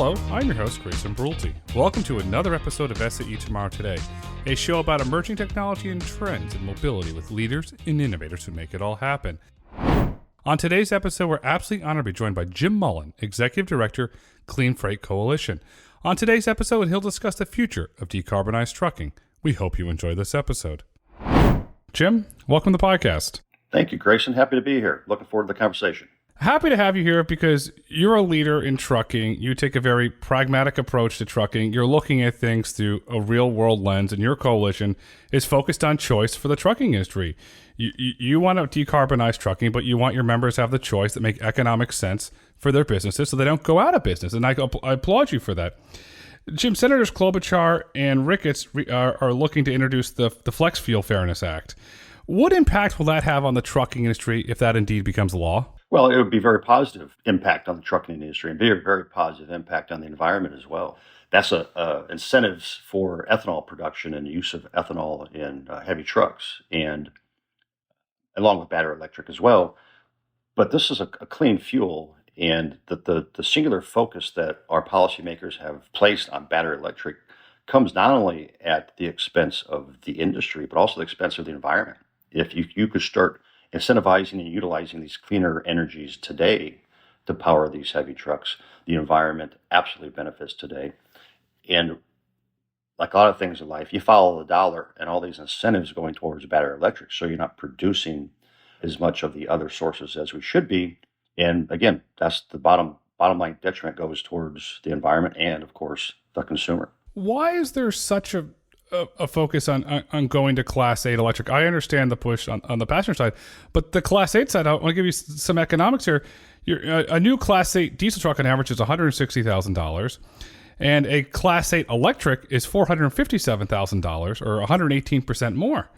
Hello, I'm your host, Grayson Brulte. Welcome to another episode of SAE Tomorrow Today, a show about emerging technology and trends in mobility with leaders and innovators who make it all happen. On today's episode, we're absolutely honored to be joined by Jim Mullen, Executive Director, Clean Freight Coalition. On today's episode, he'll discuss the future of decarbonized trucking. We hope you enjoy this episode. Jim, welcome to the podcast. Thank you, Grayson. Happy to be here. Looking forward to the conversation. Happy to have you here because you're a leader in trucking. You take a very pragmatic approach to trucking. You're looking at things through a real-world lens, and your coalition is focused on choice for the trucking industry. You want to decarbonize trucking, but you want your members to have the choice that make economic sense for their businesses so they don't go out of business, and I applaud you for that. Jim, Senators Klobuchar and Ricketts are looking to introduce the Flex Fuel Fairness Act. What impact will that have on the trucking industry if that indeed becomes law? Well, it would be a very positive impact on the trucking industry and be a very positive impact on the environment as well. That's incentives for ethanol production and use of ethanol in heavy trucks, and along with battery electric as well. But this is a clean fuel, and the singular focus that our policymakers have placed on battery electric comes not only at the expense of the industry, but also the expense of the environment. If you could start incentivizing and utilizing these cleaner energies today to power these heavy trucks, the environment absolutely benefits today. And like a lot of things in life, you follow the dollar and all these incentives going towards battery electric, so you're not producing as much of the other sources as we should be. And again, that's the bottom line detriment goes towards the environment and, of course, the consumer. Why is there such a focus on going to Class 8 electric? I understand the push on the passenger side, but the Class 8 side, I want to give you some economics here. A new Class 8 diesel truck on average is $160,000, and a Class 8 electric is $457,000, or 118% more.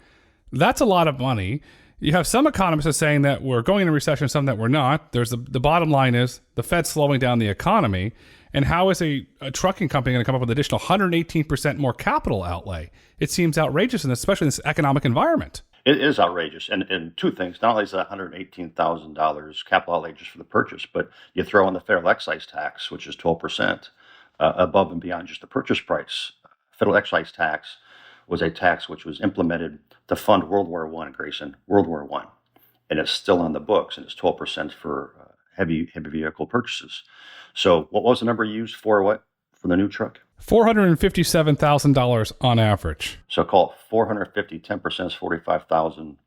That's a lot of money. You have some economists saying that we're going into recession, some that we're not. There's the bottom line is the Fed's slowing down the economy. And how is a trucking company going to come up with an additional 118% more capital outlay? It seems outrageous, and especially in this economic environment. It is outrageous. And two things. Not only is that $118,000 capital outlay just for the purchase, but you throw in the federal excise tax, which is 12%, above and beyond just the purchase price. Federal excise tax was a tax which was implemented to fund World War I, Grayson, World War I. And it's still on the books, and it's 12% for heavy vehicle purchases. So what was the number used for what? For the new truck? $457,000 on average. So call it 450, 10% is 45,000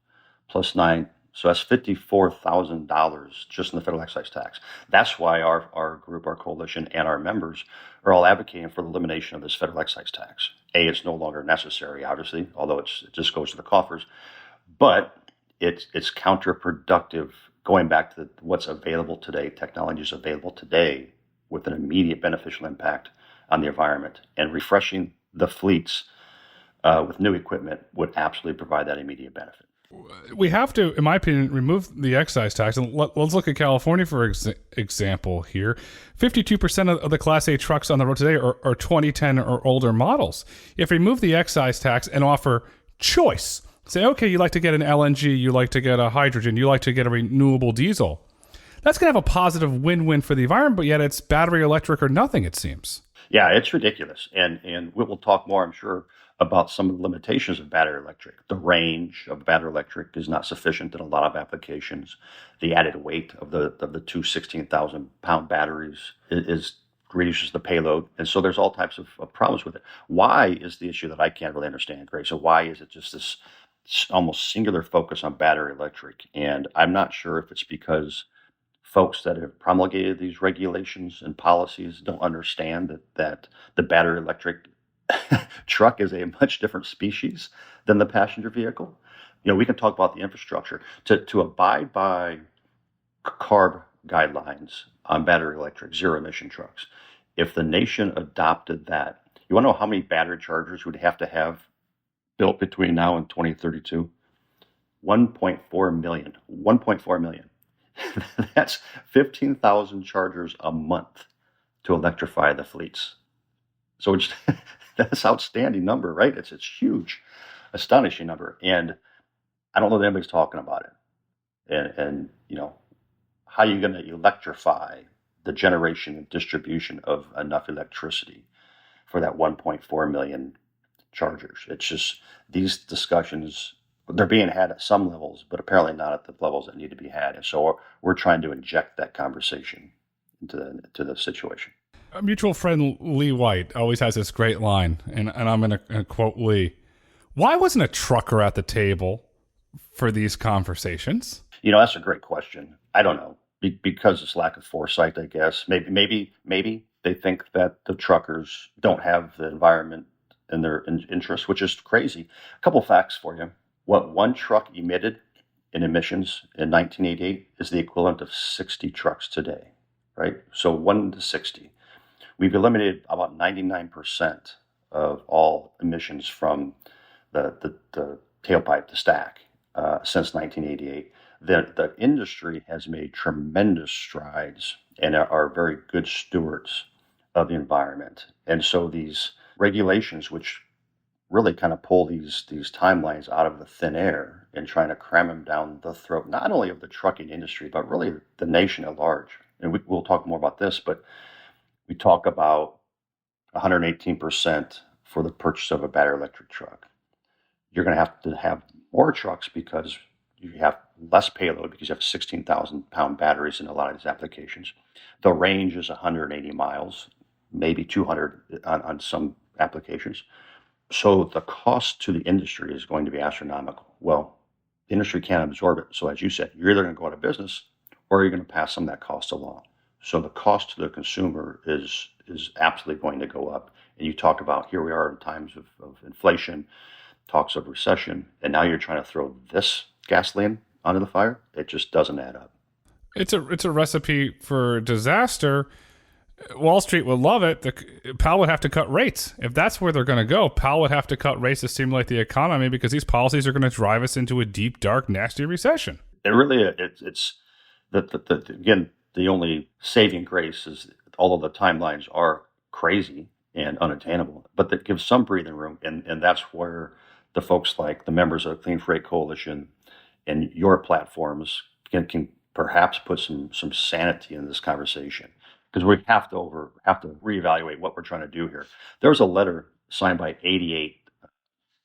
plus 9. So that's $54,000 just in the federal excise tax. That's why our group, our coalition, and our members are all advocating for the elimination of this federal excise tax. It's no longer necessary, obviously, although it just goes to the coffers. But it's counterproductive going back to what's available today, technologies available today with an immediate beneficial impact on the environment. And refreshing the fleets with new equipment would absolutely provide that immediate benefit. We have to, in my opinion, remove the excise tax. And let's look at California, for example here. 52% of the Class A trucks on the road today are 2010 or older models. If we remove the excise tax and offer choice, say, okay, you like to get an LNG, you like to get a hydrogen, you like to get a renewable diesel. That's going to have a positive win-win for the environment, but yet it's battery electric or nothing, it seems. Yeah, it's ridiculous. And we'll talk more, I'm sure, about some of the limitations of battery electric. The range of battery electric is not sufficient in a lot of applications. The added weight of the two 16,000-pound batteries reduces the payload. And so there's all types of problems with it. Why is the issue that I can't really understand, Grace? So why is it just this almost singular focus on battery electric? And I'm not sure if it's because folks that have promulgated these regulations and policies don't understand that the battery electric truck is a much different species than the passenger vehicle. We can talk about the infrastructure. To abide by CARB guidelines on battery electric zero emission trucks, if the nation adopted that, you want to know how many battery chargers we'd have to have built between now and 2032? 1.4 million. 1.4 million. That's 15,000 chargers a month to electrify the fleets. So that's an outstanding number, right? It's huge, astonishing number. And I don't know that anybody's talking about it. And how are you going to electrify the generation and distribution of enough electricity for that 1.4 million chargers. It's just these discussions, they're being had at some levels, but apparently not at the levels that need to be had. And so we're trying to inject that conversation into the situation. A mutual friend, Lee White, always has this great line, and I'm going to quote Lee. Why wasn't a trucker at the table for these conversations? That's a great question. I don't know. Because it's lack of foresight, I guess. Maybe they think that the truckers don't have the environment in their interest, which is crazy. A couple facts for you. What one truck emitted in emissions in 1988 is the equivalent of 60 trucks today, right? So 1 to 60. We've eliminated about 99% of all emissions from the tailpipe, the stack, since 1988. The industry has made tremendous strides and are very good stewards of the environment. And so these regulations, which really kind of pull these timelines out of the thin air and trying to cram them down the throat, not only of the trucking industry, but really the nation at large. And we'll talk more about this, but we talk about 118% for the purchase of a battery electric truck. You're going to have more trucks because you have less payload because you have 16,000 pound batteries in a lot of these applications. The range is 180 miles, maybe 200 on some applications. So the cost to the industry is going to be astronomical. Well, the industry can't absorb it. So as you said, you're either going to go out of business or you're going to pass some of that cost along. So the cost to the consumer is absolutely going to go up. And you talk about here we are in times of inflation, talks of recession, and now you're trying to throw this gasoline onto the fire. It just doesn't add up. It's a recipe for disaster. Wall Street would love it. Powell would have to cut rates. If that's where they're going to go, Powell would have to cut rates to stimulate the economy because these policies are going to drive us into a deep, dark, nasty recession. It really, it's again, the only saving grace is all of the timelines are crazy and unattainable, but that gives some breathing room. And that's where the folks like the members of the Clean Freight Coalition and your platforms can perhaps put some sanity in this conversation, because we have to reevaluate what we're trying to do here. There was a letter signed by 88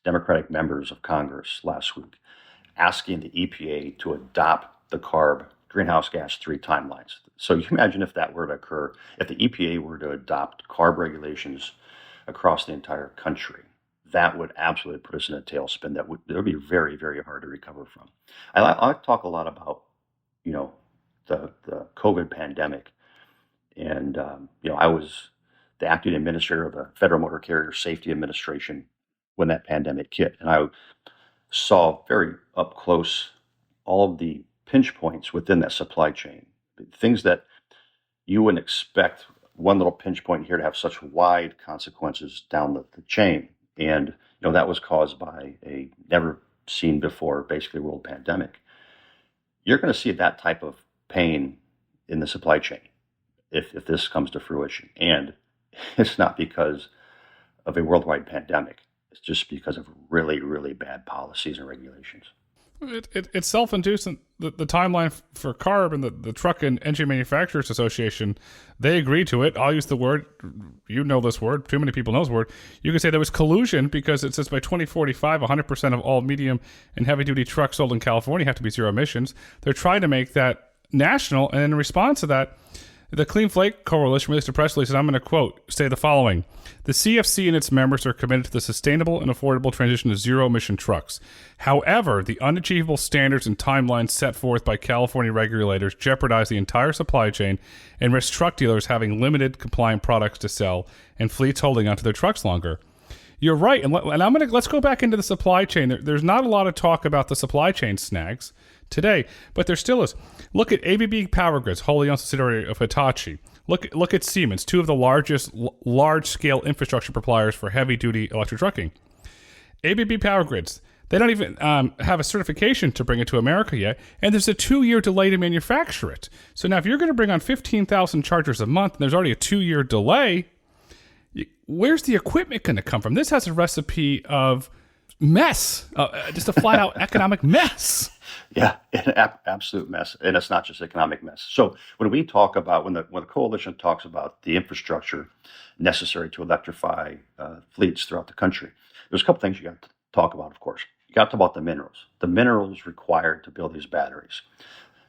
Democratic members of Congress last week asking the EPA to adopt the CARB greenhouse gas 3 timelines. So you imagine if that were to occur, if the EPA were to adopt CARB regulations across the entire country, that would absolutely put us in a tailspin that would be very, very hard to recover from. I talk a lot about, the COVID pandemic. And, I was the acting administrator of the Federal Motor Carrier Safety Administration when that pandemic hit. And I saw very up close all of the pinch points within that supply chain, things that you wouldn't expect one little pinch point here to have such wide consequences down the chain. And, that was caused by a never seen before, basically, world pandemic. You're going to see that type of pain in the supply chain if this comes to fruition. And it's not because of a worldwide pandemic. It's just because of really, really bad policies and regulations. It's self-induced. And the timeline for CARB and the Truck and Engine Manufacturers Association, they agreed to it. I'll use the word. You know this word. Too many people know this word. You can say there was collusion because it says by 2045, 100% of all medium and heavy-duty trucks sold in California have to be zero emissions. They're trying to make that national. And in response to that, the Clean Freight Coalition released a press release, and I'm going to quote, say the following. The CFC and its members are committed to the sustainable and affordable transition to zero-emission trucks. However, the unachievable standards and timelines set forth by California regulators jeopardize the entire supply chain and risk truck dealers having limited compliant products to sell and fleets holding onto their trucks longer. You're right, and let's go back into the supply chain. There's not a lot of talk about the supply chain snags today, but there still is. Look at ABB Power Grids, wholly owned subsidiary of Hitachi. Look at Siemens, two of the largest large-scale infrastructure suppliers for heavy-duty electric trucking. ABB Power Grids, they don't even have a certification to bring it to America yet, and there's a 2-year delay to manufacture it. So now if you're going to bring on 15,000 chargers a month, and there's already a 2-year delay, where's the equipment going to come from? This has a recipe of mess, just a flat-out economic mess. Yeah, an absolute mess, and it's not just economic mess. So when we talk about when the coalition talks about the infrastructure necessary to electrify fleets throughout the country, there's a couple things you got to talk about. Of course, you got to talk about the minerals required to build these batteries.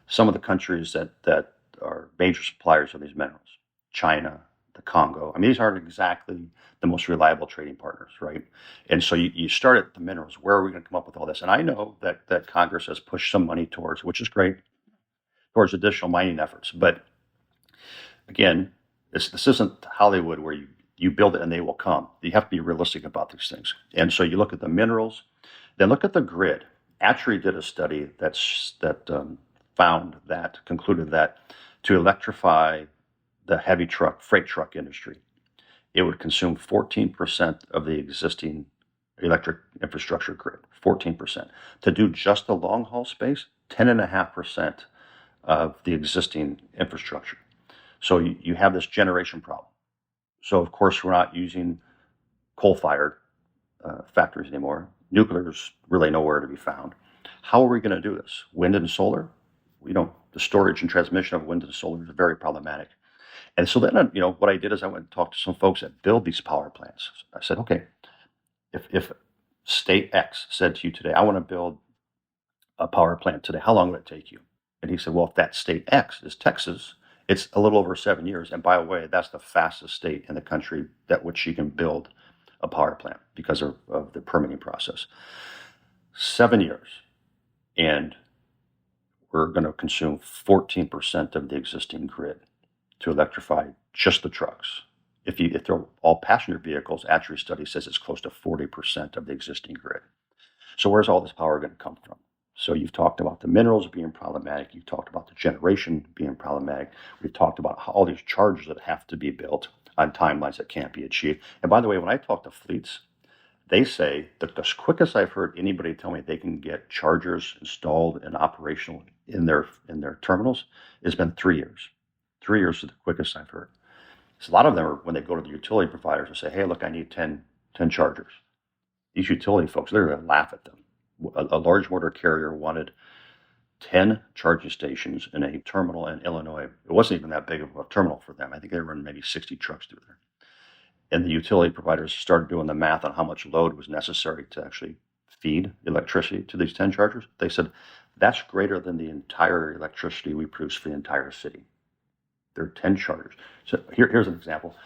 Some of the countries that are major suppliers of these minerals, China, the Congo. I mean, these aren't exactly the most reliable trading partners, right? And so you start at the minerals. Where are we going to come up with all this? And I know that Congress has pushed some money towards, which is great, towards additional mining efforts. But again, this isn't Hollywood where you build it and they will come. You have to be realistic about these things. And so you look at the minerals, then look at the grid. ATRI did a study concluded that to electrify the freight truck industry, it would consume 14% of the existing electric infrastructure grid. 14%. To do just the long haul space, 10.5% of the existing infrastructure. So you have this generation problem. So of course we're not using coal-fired factories anymore. Nuclear's really nowhere to be found. How are we going to do this? Wind and solar? The storage and transmission of wind and solar is very problematic. And so then, what I did is I went and talked to some folks that build these power plants. I said, okay, if state X said to you today, I want to build a power plant today, how long would it take you? And he said, well, if that state X is Texas, it's a little over 7 years. And by the way, that's the fastest state in the country that which you can build a power plant because of the permitting process. 7 years. And we're going to consume 14% of the existing grid to electrify just the trucks. If they're all passenger vehicles, ATRI study says it's close to 40% of the existing grid. So where's all this power going to come from? So you've talked about the minerals being problematic. You've talked about the generation being problematic. We've talked about all these chargers that have to be built on timelines that can't be achieved. And by the way, when I talk to fleets, they say that the quickest I've heard anybody tell me they can get chargers installed and operational in their terminals has been 3 years. 3 years is the quickest I've heard. So a lot of them are when they go to the utility providers and say, hey, look, I need 10 chargers. These utility folks, they're going to laugh at them. A large motor carrier wanted 10 charging stations in a terminal in Illinois. It wasn't even that big of a terminal for them. I think they run maybe 60 trucks through there. And the utility providers started doing the math on how much load was necessary to actually feed electricity to these 10 chargers. They said, that's greater than the entire electricity we produce for the entire city. There are 10 chargers. So here's an example.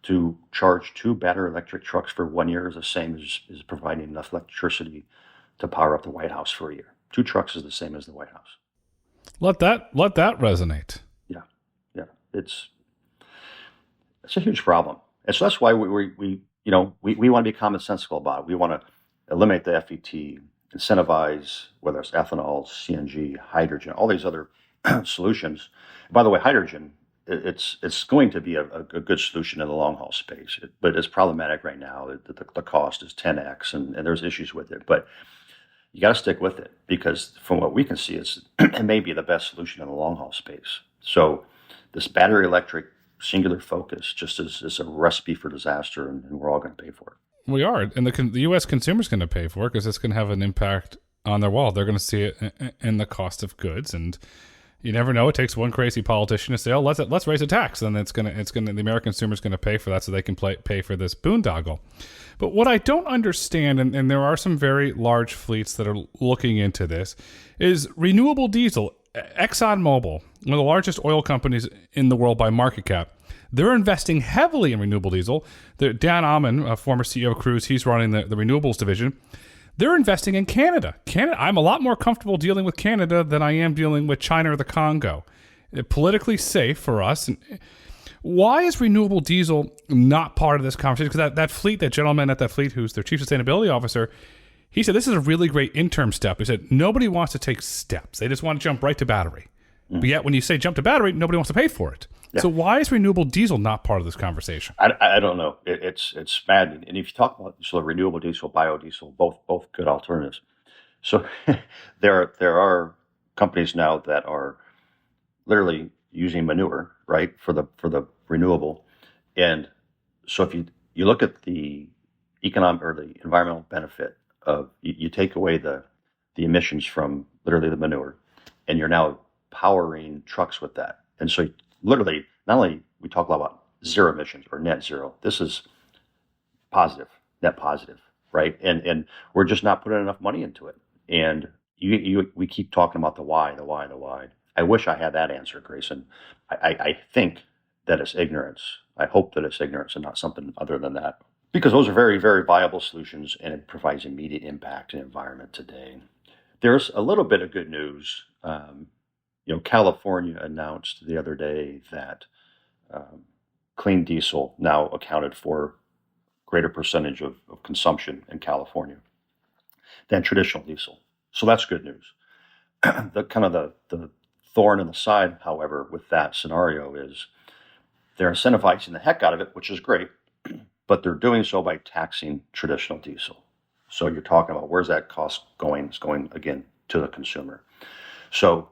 To charge 2 battery electric trucks for 1 year is the same as providing enough electricity to power up the White House for a year. 2 trucks is the same as the White House. Let that resonate. Yeah. It's a huge problem. And so that's why we want to be commonsensical about it. We want to eliminate the FET, incentivize whether it's ethanol, CNG, hydrogen, all these other solutions. By the way, hydrogen, it's going to be a good solution in the long haul space, but it's problematic right now. The cost is 10x, and there's issues with it. But you got to stick with it because from what we can see, it may be the best solution in the long haul space. So this battery electric singular focus just is a recipe for disaster, and we're all going to pay for it. We are, and the U.S. consumer's going to pay for it because it's going to have an impact on their wallet. They're going to see it in the cost of goods, and you never know. It takes one crazy politician to say, "Oh, let's raise a tax," and the American consumer's going to pay for that, so they can pay for this boondoggle. But what I don't understand, and there are some very large fleets that are looking into this, is renewable diesel. ExxonMobil, one of the largest oil companies in the world by market cap, they're investing heavily in renewable diesel. Dan Ammann, a former CEO of Cruise, he's running the renewables division. They're investing in Canada. I'm a lot more comfortable dealing with Canada than I am dealing with China or the Congo. Politically safe for us. Why is renewable diesel not part of this conversation? Because that fleet, that gentleman at that fleet who's their chief sustainability officer, he said this is a really great interim step. He said nobody wants to take steps. They just want to jump right to battery. But yet when you say jump to battery, nobody wants to pay for it. Yeah. So why is renewable diesel not part of this conversation? I don't know. It's maddening. And if you talk about renewable diesel, biodiesel, both good alternatives. So there are companies now that are literally using manure, right, for the renewable. And so if you look at the economic or the environmental benefit of you take away the the emissions from literally the manure, and you're now powering trucks with that. And so literally, not only we talk a lot about zero emissions or net zero, this is positive, net positive, right? And we're just not putting enough money into it. And we keep talking about the why, the why, the why. I wish I had that answer, Grayson. I think that it's ignorance. I hope that it's ignorance and not something other than that. Because those are very, very viable solutions, and it provides immediate impact in the environment today. There's a little bit of good news. California announced the other day that clean diesel now accounted for greater percentage of consumption in California than traditional diesel. So that's good news. The thorn in the side, however, with that scenario is they're incentivizing the heck out of it, which is great, but they're doing so by taxing traditional diesel. So you're talking about where's that cost going? It's going, again, to the consumer. So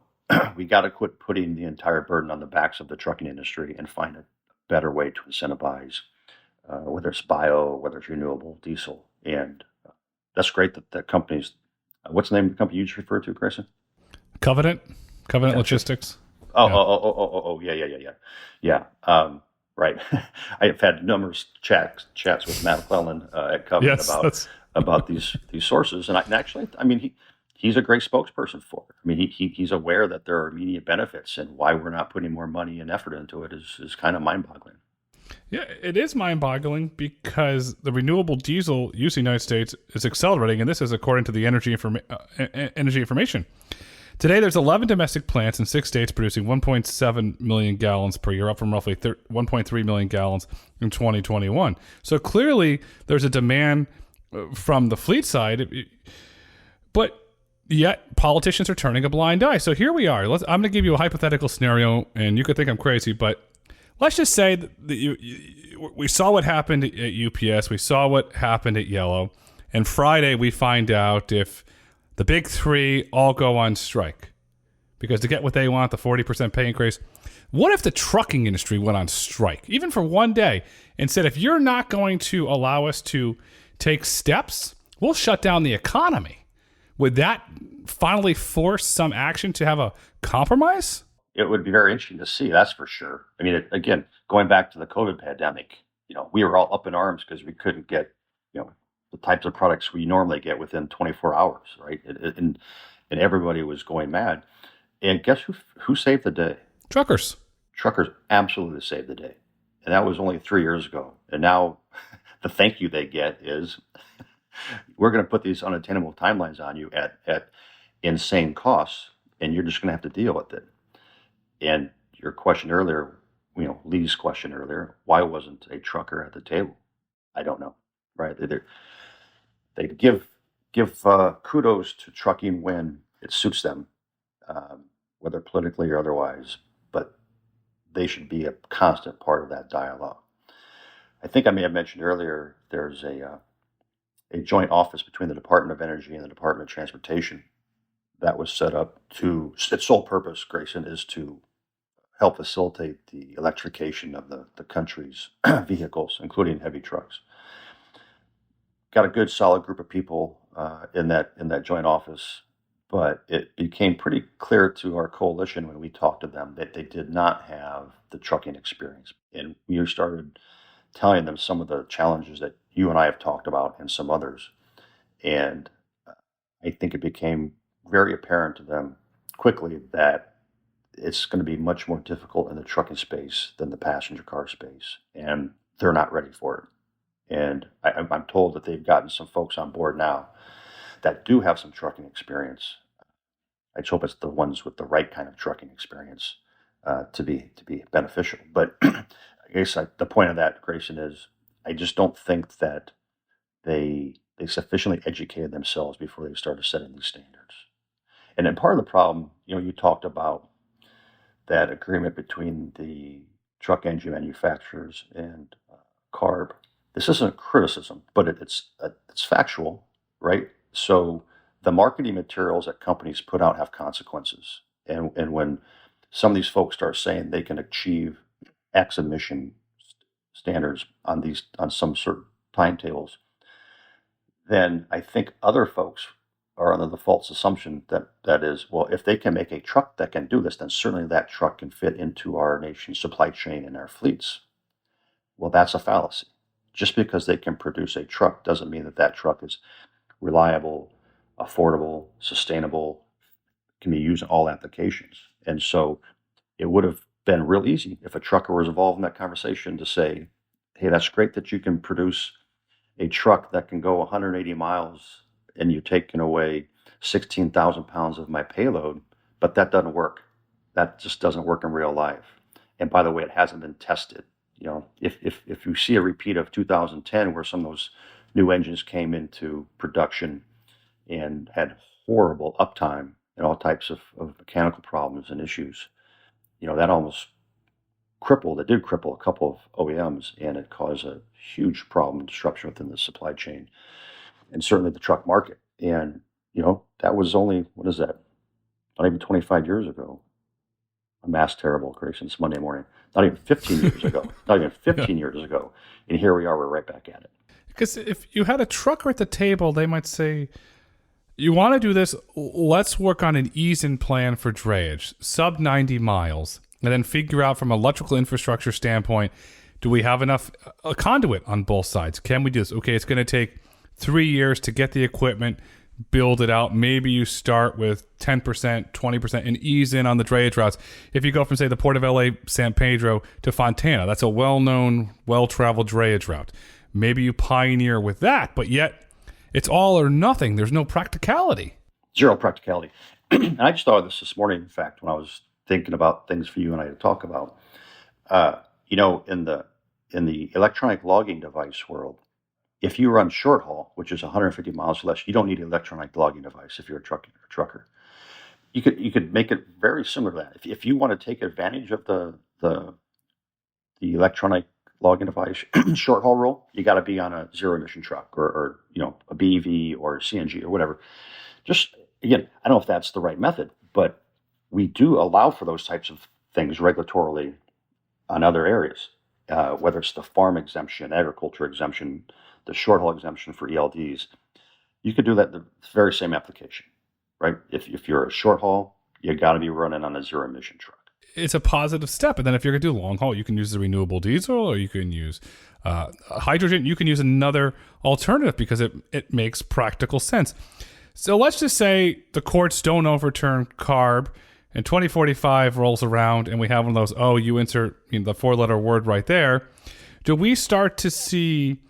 we got to quit putting the entire burden on the backs of the trucking industry and find a better way to incentivize, whether it's bio, whether it's renewable diesel. And that's great that the companies, what's the name of the company you just referred to, Grayson? Covenant Logistics. Yeah. Right. I have had numerous chats with Matt McClellan at Covenant about these sources, and he's a great spokesperson for it. I mean, he's aware that there are immediate benefits, and why we're not putting more money and effort into it is kind of mind-boggling. Yeah, it is mind-boggling because the renewable diesel use in the United States is accelerating, and this is according to the Energy Information. Today, there's 11 domestic plants in 6 states producing 1.7 million gallons per year, up from roughly 1.3 million gallons in 2021. So clearly, there's a demand from the fleet side, but yet politicians are turning a blind eye. So here we are. I'm going to give you a hypothetical scenario, and you could think I'm crazy, but let's just say that we saw what happened at UPS, we saw what happened at Yellow, and Friday we find out if the big three all go on strike because to get what they want, the 40% pay increase. What if the trucking industry went on strike, even for one day, and said, if you're not going to allow us to take steps, we'll shut down the economy? Would that finally force some action to have a compromise? It would be very interesting to see, that's for sure. I mean, again, going back to the COVID pandemic, we were all up in arms because we couldn't get, the types of products we normally get within 24 hours, right? And everybody was going mad. And guess who saved the day? Truckers. Truckers absolutely saved the day. And that was only 3 years ago. And now the thank you they get is we're going to put these unattainable timelines on you at insane costs, and you're just going to have to deal with it. And your question earlier, Lee's question earlier, why wasn't a trucker at the table? I don't know, right? They give kudos to trucking when it suits them, whether politically or otherwise, but they should be a constant part of that dialogue. I think I may have mentioned earlier, there's a joint office between the Department of Energy and the Department of Transportation that was set up its sole purpose, Grayson, is to help facilitate the electrification of the country's vehicles, including heavy trucks. Got a good, solid group of people in that joint office, but it became pretty clear to our coalition when we talked to them that they did not have the trucking experience. And we started telling them some of the challenges that you and I have talked about and some others. And I think it became very apparent to them quickly that it's going to be much more difficult in the trucking space than the passenger car space. And they're not ready for it. And I'm told that they've gotten some folks on board now that do have some trucking experience. I just hope it's the ones with the right kind of trucking experience to be beneficial. But I guess the point of that, Grayson, is I just don't think that they sufficiently educated themselves before they started setting these standards. And then part of the problem, you talked about that agreement between the truck engine manufacturers and CARB. This isn't criticism, but it's factual, right? So the marketing materials that companies put out have consequences. And when some of these folks start saying they can achieve X emission standards on some certain timetables, then I think other folks are under the false assumption that is, well, if they can make a truck that can do this, then certainly that truck can fit into our nation's supply chain and our fleets. Well, that's a fallacy. Just because they can produce a truck doesn't mean that that truck is reliable, affordable, sustainable, can be used in all applications. And so it would have been real easy if a trucker was involved in that conversation to say, hey, that's great that you can produce a truck that can go 180 miles and you're taking away 16,000 pounds of my payload, but that doesn't work. That just doesn't work in real life. And by the way, it hasn't been tested. If you see a repeat of 2010 where some of those new engines came into production and had horrible uptime and all types of mechanical problems and issues, that almost it did cripple a couple of OEMs, and it caused a huge problem and disruption within the supply chain and certainly the truck market. And, that was only, what is that? Not even 25 years ago. A mass terrible creation. It's Monday morning. Not even 15 years ago. Not even 15 years ago. And here we are, we're right back at it. Because if you had a trucker at the table, they might say, you want to do this, let's work on an ease-in plan for drayage, sub 90 miles, and then figure out from an electrical infrastructure standpoint, do we have enough a conduit on both sides? Can we do this? Okay, it's going to take 3 years to get the equipment, build it out. Maybe you start with 10%, 20%, and ease in on the drayage routes. If you go from, say, the Port of LA, San Pedro to Fontana, that's a well-known, well-traveled drayage route. Maybe you pioneer with that, but yet it's all or nothing. There's no practicality. Zero practicality. And I just thought of this morning, in fact, when I was thinking about things for you and I to talk about. In the electronic logging device world, if you run short haul, which is 150 miles or less, you don't need an electronic logging device if you're a trucker. You could make it very similar to that. If you want to take advantage of the electronic logging device short haul rule, you got to be on a zero emission truck or a BEV or CNG or whatever. Just again, I don't know if that's the right method, but we do allow for those types of things regulatorily on other areas, whether it's the farm exemption, agriculture exemption, the short haul exemption for ELDs. You could do that in the very same application, right? If you're a short haul, you got to be running on a zero emission truck. It's a positive step. And then if you're going to do long haul, you can use the renewable diesel, or you can use hydrogen. You can use another alternative because it makes practical sense. So let's just say the courts don't overturn CARB and 2045 rolls around and we have one of those, you insert the 4-letter word right there. Do we start to see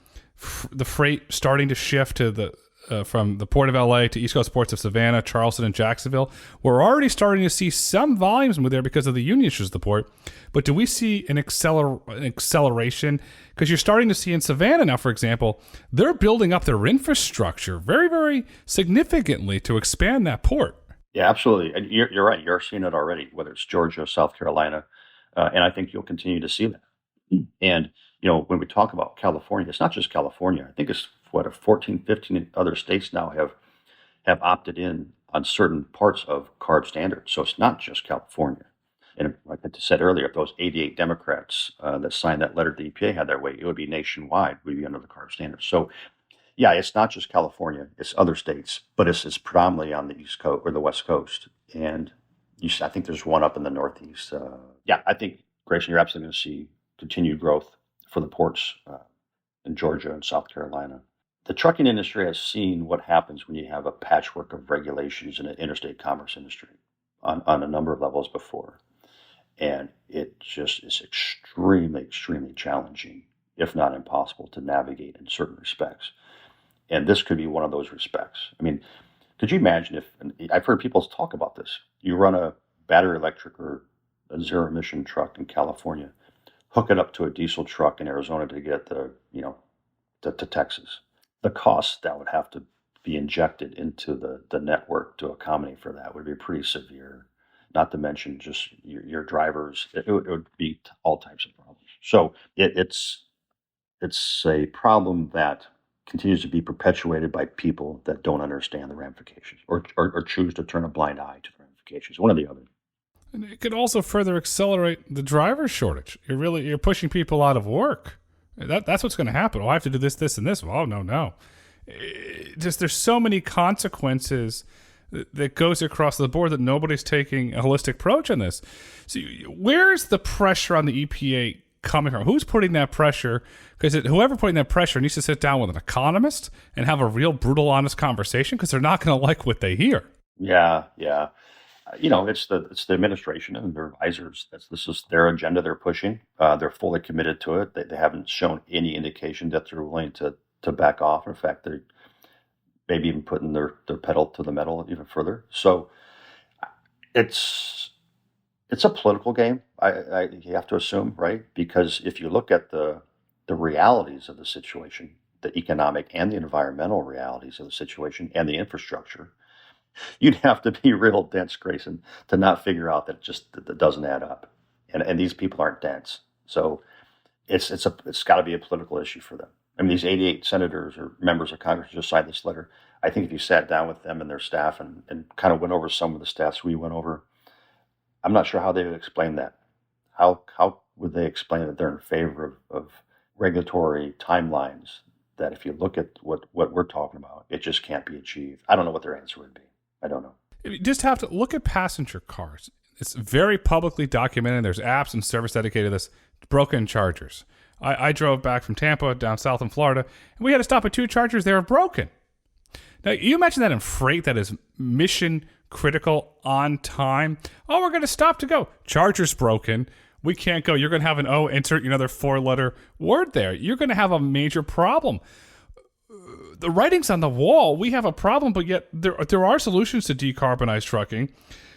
the freight starting to shift to from the Port of LA to East Coast ports of Savannah, Charleston, and Jacksonville? We're already starting to see some volumes move there because of the union issues of the port. But do we see an acceleration? Because you're starting to see in Savannah now, for example, they're building up their infrastructure very, very significantly to expand that port. Yeah, absolutely. And you're right. You're seeing it already, whether it's Georgia, South Carolina, and I think you'll continue to see that. And, when we talk about California, it's not just California. I think it's 14, 15 other states now have opted in on certain parts of CARB standards. So it's not just California. And like I said earlier, if those 88 Democrats that signed that letter to the EPA had their way, it would be nationwide. We'd be under the CARB standards. So yeah, it's not just California, it's other states, but it's predominantly on the East Coast or the West Coast. And I think there's one up in the Northeast. I think, Grayson, you're absolutely going to see continued growth for the ports in Georgia and South Carolina. The trucking industry has seen what happens when you have a patchwork of regulations in an interstate commerce industry on a number of levels before. And it just is extremely, extremely challenging, if not impossible, to navigate in certain respects. And this could be one of those respects. I mean, could you imagine and I've heard people talk about this, you run a battery electric or a zero emission truck in California, hook it up to a diesel truck in Arizona to get to Texas. The cost that would have to be injected into the network to accommodate for that would be pretty severe. Not to mention just your drivers. It would be all types of problems. So it's a problem that continues to be perpetuated by people that don't understand the ramifications or choose to turn a blind eye to the ramifications, one or the other. And it could also further accelerate the driver shortage. You're pushing people out of work. That's what's going to happen. I have to do this, and this. Well, no. Just there's so many consequences that goes across the board that nobody's taking a holistic approach on this. So where's the pressure on the EPA coming from? Who's putting that pressure? Because whoever putting that pressure needs to sit down with an economist and have a real brutal, honest conversation, because they're not going to like what they hear. Yeah, yeah. It's the administration and their advisors. This is their agenda they're pushing. They're fully committed to it. They haven't shown any indication that they're willing to back off. In fact, they're maybe even putting their pedal to the metal even further. So it's it's a political game. You have to assume, right? Because if you look at the realities of the situation, the economic and the environmental realities of the situation, and the infrastructure, you'd have to be real dense, Grayson, to not figure out that that doesn't add up. And these people aren't dense, so it's got to be a political issue for them. I mean, these 88 senators or members of Congress just signed this letter. I think if you sat down with them and their staff and kind of went over some of the stats we went over, I'm not sure how they would explain that. How would they explain that they're in favor of regulatory timelines that if you look at what we're talking about, it just can't be achieved? I don't know what their answer would be. I don't know. You just have to look at passenger cars. It's very publicly documented. There's apps and service dedicated to this. Broken chargers. I drove back from Tampa down south in Florida, and we had to stop at 2 chargers. They were broken. Now, you imagine that in freight that is mission critical on time. Oh, we're going to stop to go. Charger's broken. We can't go. You're going to have insert another 4-letter word there. You're going to have a major problem. The writing's on the wall. We have a problem, but yet there are solutions to decarbonize trucking.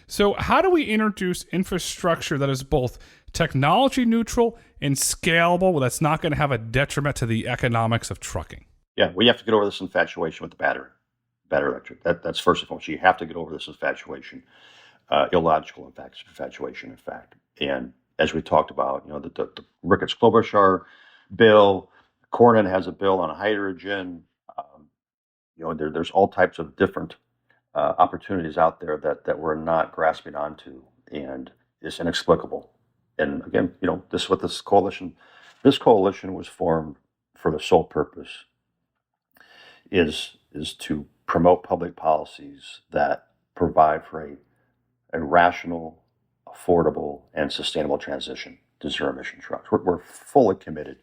So how do we introduce infrastructure that is both technology neutral and scalable, that's not going to have a detriment to the economics of trucking? Yeah, we have to get over this infatuation with the battery electric. That's first and foremost. You have to get over this infatuation, illogical infatuation, in fact. And as we talked about, the Ricketts-Klobuchar bill, Cornyn has a bill on hydrogen. There's all types of different opportunities out there that we're not grasping onto, and it's inexplicable. And again, this coalition was formed for the sole purpose is to promote public policies that provide for a rational, affordable, and sustainable transition to zero-emission trucks. We're fully committed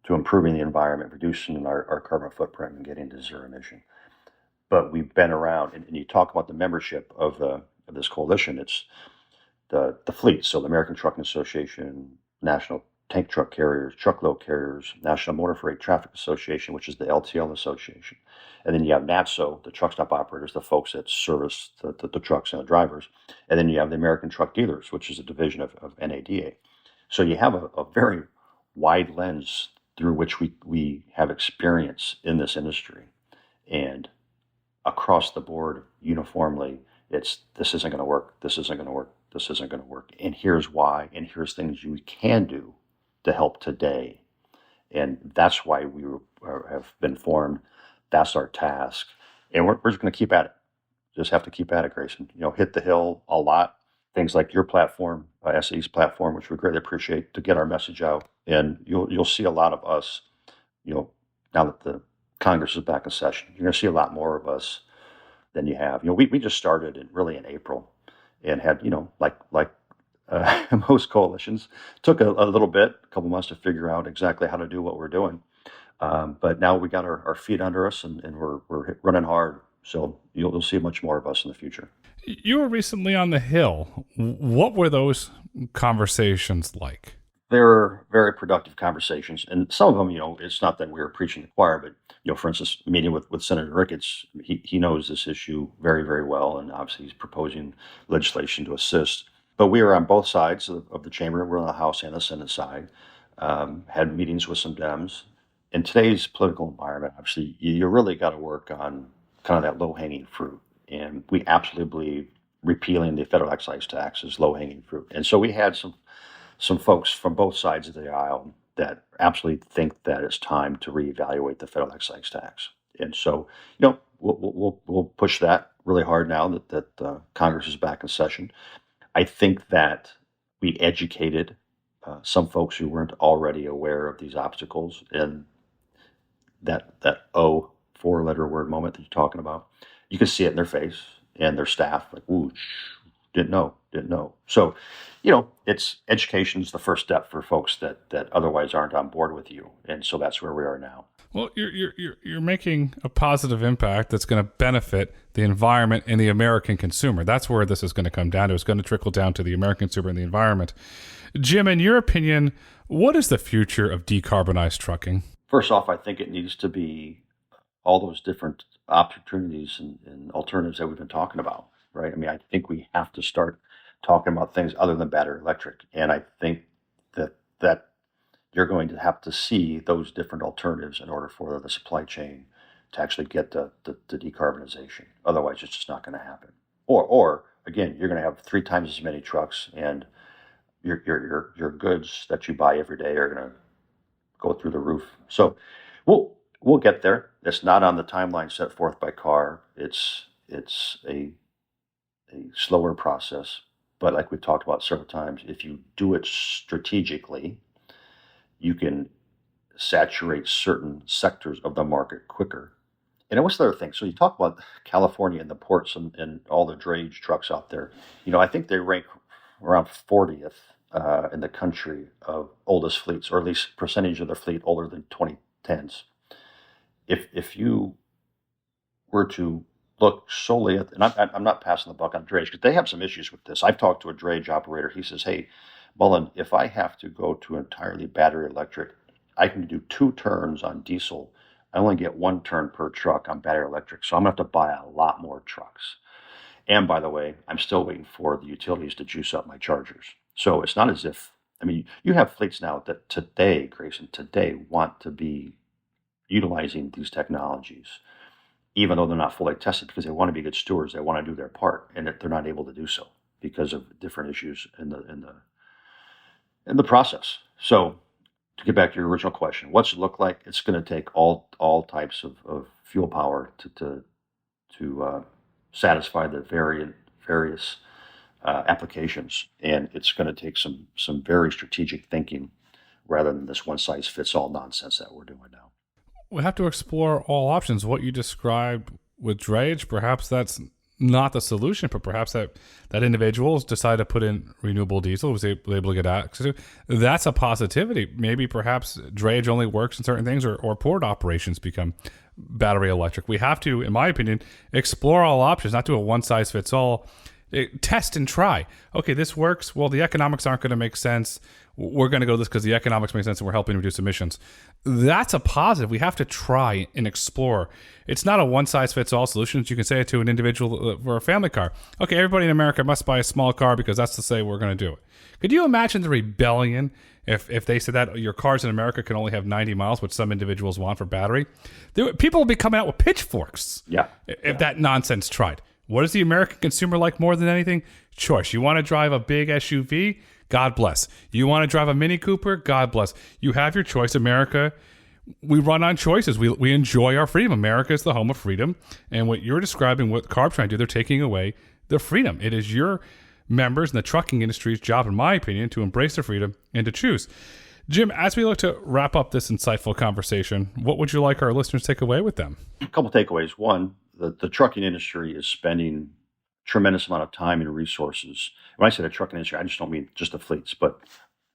to improving the environment, reducing our carbon footprint, and getting to zero emission. But we've been around, and you talk about the membership of this coalition. It's the fleets, so the American Trucking Association, National Tank Truck Carriers, Truckload Carriers, National Motor Freight Traffic Association, which is the LTL Association. And then you have NATSO, the truck stop operators, the folks that service the trucks and the drivers. And then you have the American Truck Dealers, which is a division of NADA. So you have a very wide lens through which we have experience in this industry. And across the board, uniformly, this isn't going to work, this isn't going to work, this isn't going to work. And here's why, and here's things you can do to help today. And that's why we have been formed. That's our task. And we're just going to keep at it. Just have to keep at it, Grayson. Hit the hill a lot. Things like your platform, SAE's platform, which we greatly appreciate, to get our message out. And you'll see a lot of us, now that the Congress is back in session. You're going to see a lot more of us than you have. We just started in April, and had like most coalitions, took a little bit, a couple months to figure out exactly how to do what we're doing. But now we got our feet under us, and we're running hard. So you'll see much more of us in the future. You were recently on the Hill. What were those conversations like? They were very productive conversations, and some of them, it's not that we were preaching to the choir, but for instance, meeting with Senator Ricketts, he knows this issue very, very well, and obviously he's proposing legislation to assist. But we were on both sides of the chamber. We're on the House and the Senate side. Had meetings with some Dems. In today's political environment, obviously, you really got to work on kind of that low-hanging fruit. And we absolutely believe repealing the federal excise tax is low-hanging fruit. And so we had some folks from both sides of the aisle that absolutely think that it's time to reevaluate the federal excise tax. And so, we'll push that really hard now that Congress is back in session. I think that we educated some folks who weren't already aware of these obstacles, and that four-letter word moment that you're talking about. You can see it in their face and their staff, like, ooh, didn't know. So, it's education is the first step for folks that otherwise aren't on board with you, and so that's where we are now. Well, you're making a positive impact that's going to benefit the environment and the American consumer. That's where this is going to come down to. It's going to trickle down to the American consumer and the environment. Jim, in your opinion, what is the future of decarbonized trucking? First off, I think it needs to be all those different opportunities and alternatives that we've been talking about, right? I mean, I think we have to start talking about things other than battery electric, and I think that you're going to have to see those different alternatives in order for the supply chain to actually get the decarbonization. Otherwise, it's just not going to happen. Or again, you're going to have 3 times as many trucks, and your goods that you buy every day are going to go through the roof. So we'll get there. It's not on the timeline set forth by CAR. It's a slower process, but like we've talked about several times, if you do it strategically, you can saturate certain sectors of the market quicker. And what's the other thing? So you talk about California and the ports and all the drayage trucks out there. I think they rank around 40th in the country of oldest fleets, or at least percentage of their fleet older than 2010s. If you were to look solely at, and I'm not passing the buck on drayage because they have some issues with this. I've talked to a drayage operator. He says, "Hey, Mullen, if I have to go to entirely battery electric, I can do 2 turns on diesel. I only get 1 turn per truck on battery electric, so I'm gonna have to buy a lot more trucks. And by the way, I'm still waiting for the utilities to juice up my chargers." So it's not as if, I mean, you have fleets now that today, Grayson, want to be utilizing these technologies, even though they're not fully tested, because they want to be good stewards. They want to do their part, and they're not able to do so because of different issues in the process. So to get back to your original question, what's it look like? It's going to take all types of fuel power to satisfy the various applications, and it's going to take some very strategic thinking rather than this one size fits all nonsense that we're doing now. We have to explore all options. What you described with drayage, perhaps that's not the solution, but perhaps that individuals decide to put in renewable diesel, was able to get access to. That's a positivity. Maybe perhaps drayage only works in certain things, or port operations become battery electric. We have to, in my opinion, explore all options, not do a one size fits all. Test and try. Okay, this works. Well, the economics aren't going to make sense. We're going to go this because the economics make sense and we're helping reduce emissions. That's a positive. We have to try and explore. It's not a one-size-fits-all solution. You can say it to an individual for a family car. Okay, everybody in America must buy a small car because that's the say we're going to do it. Could you imagine the rebellion if they said that your cars in America can only have 90 miles, which some individuals want for battery? People will be coming out with pitchforks if that nonsense tried. What does the American consumer like more than anything? Choice. You want to drive a big SUV? God bless. You want to drive a Mini Cooper? God bless. You have your choice. America, we run on choices. We enjoy our freedom. America is the home of freedom. And what you're describing, what CARB's trying to do, they're taking away the freedom. It is your members in the trucking industry's job, in my opinion, to embrace their freedom and to choose. Jim, as we look to wrap up this insightful conversation, what would you like our listeners to take away with them? A couple takeaways. One, the trucking industry is spending tremendous amount of time and resources. When I say the trucking industry, I just don't mean just the fleets, but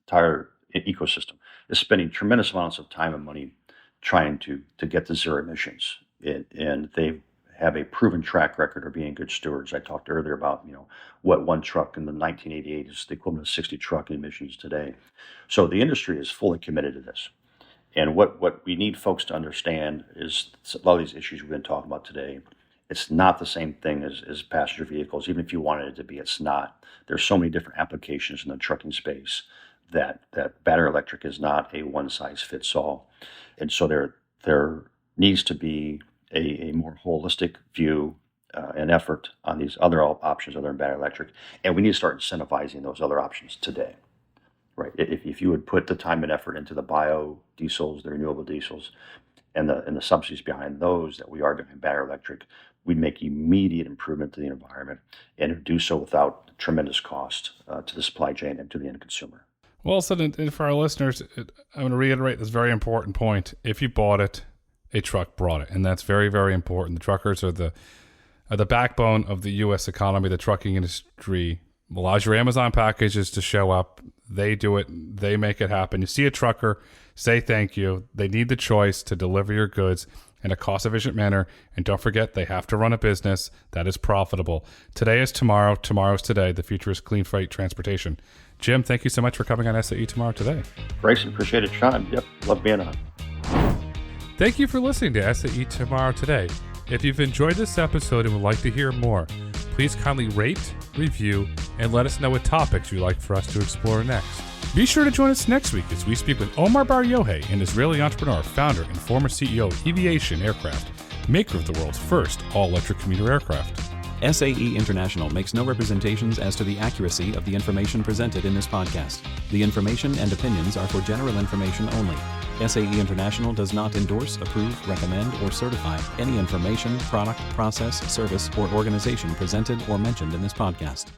entire ecosystem is spending tremendous amounts of time and money trying to get to zero emissions. And they have a proven track record of being good stewards. I talked earlier about, what one truck in the 1988 is the equivalent of 60 truck emissions today. So the industry is fully committed to this. And what we need folks to understand is a lot of these issues we've been talking about today. It's not the same thing as passenger vehicles. Even if you wanted it to be, it's not. There's so many different applications in the trucking space that battery electric is not a one size fits all. And so there needs to be a more holistic view and effort on these other options other than battery electric. And we need to start incentivizing those other options today. Right. If you would put the time and effort into the biodiesels, the renewable diesels, and the subsidies behind those that we are doing in battery electric, we'd make immediate improvement to the environment and do so without tremendous cost to the supply chain and to the end consumer. Well said. And for our listeners, I'm going to reiterate this very important point. If you bought it a truck brought it. And that's very, very important. The truckers are the backbone of the U.S. economy. The trucking industry allows your Amazon packages to show up. They do it. They make it happen. You see a trucker, say thank you. They need the choice to deliver your goods in a cost-efficient manner. And don't forget, they have to run a business that is profitable. Today is tomorrow. Tomorrow's today. The future is clean freight transportation. Jim, thank you so much for coming on SAE Tomorrow Today. Grayson, appreciate it, Sean. Yep, love being on. Thank you for listening to SAE Tomorrow Today. If you've enjoyed this episode and would like to hear more, please kindly rate, review, and let us know what topics you'd like for us to explore next. Be sure to join us next week as we speak with Omar Bar Yohei, an Israeli entrepreneur, founder, and former CEO of Eviation Aircraft, maker of the world's first all-electric commuter aircraft. SAE International makes no representations as to the accuracy of the information presented in this podcast. The information and opinions are for general information only. SAE International does not endorse, approve, recommend, or certify any information, product, process, service, or organization presented or mentioned in this podcast.